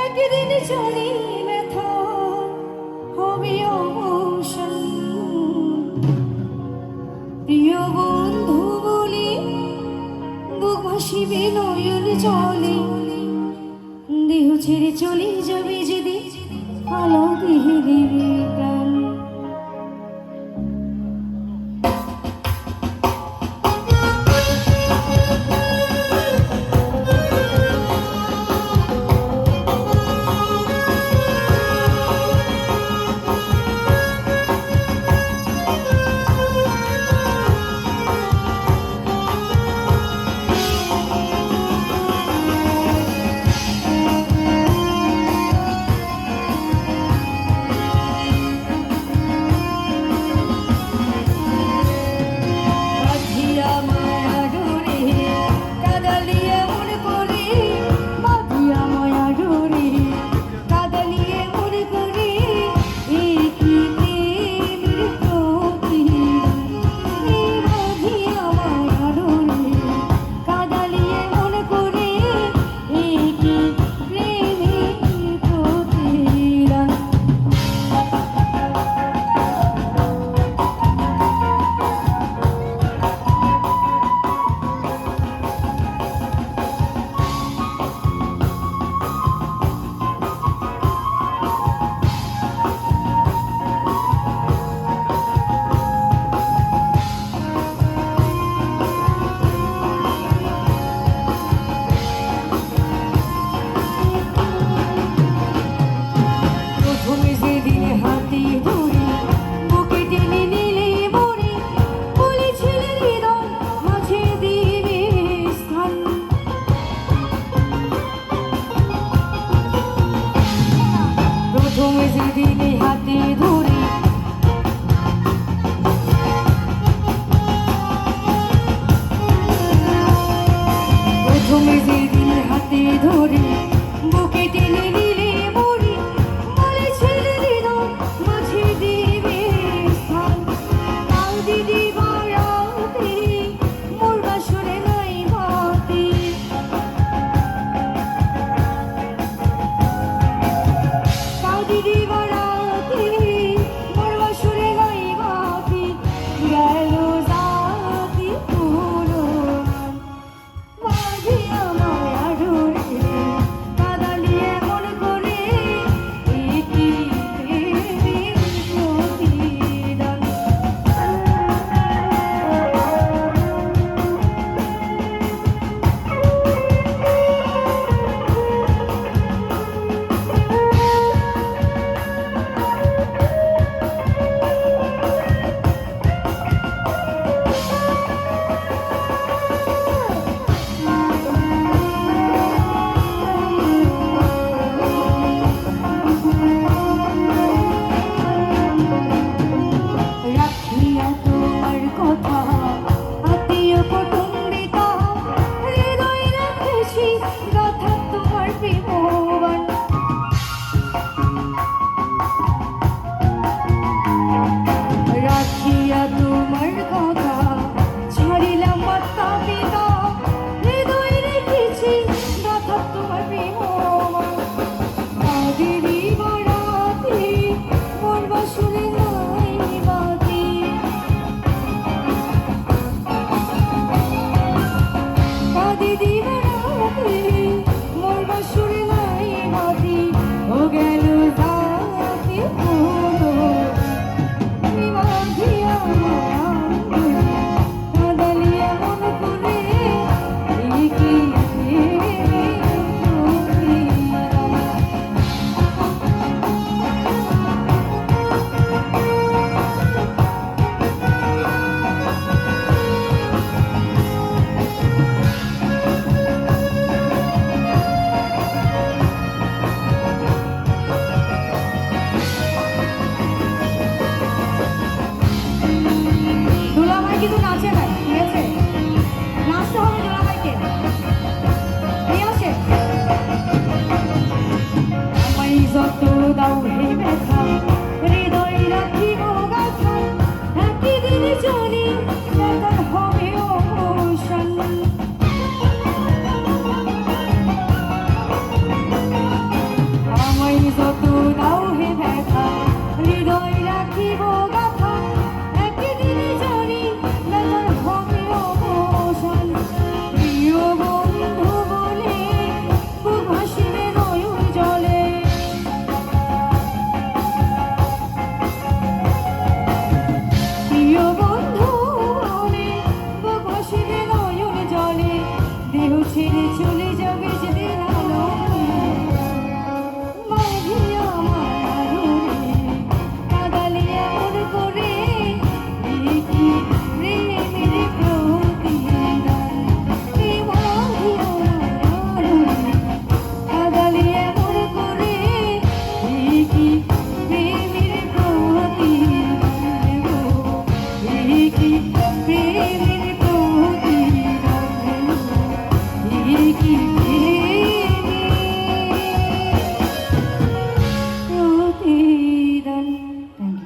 একদিন চলি ব্যথা হবে অবসান, প্রিয় বন্ধু বলি বুক ভাসিবে নয়ন জলে, দেহ ছেড়ে চলে যাবে যেদিন আলো দেহে দেবে প্রাণ। প্রথমে যেদিনে হাতে ধরে প্রথমে যেদিনে হাতে ধরে বুকে টেনে নিলে মরি, বলেছিলে হৃদয় মাঝে দিবে স্থান। কাল দিদি বাড়াতে মোর বাসরে নাই বাতি, দিদি বাড়াতে মোর বাসরে নাই বাতি, গেল জাতি পুরো মাঝে আমায় আড়রে কাদালিয়ে মন করে কি প্রেমের প্রতিদান। কিন্তু নাচে নাই, ঠিক আছে? নাচতে হবে দুলাভাইকে, নিয়ে আসে। আমায় যত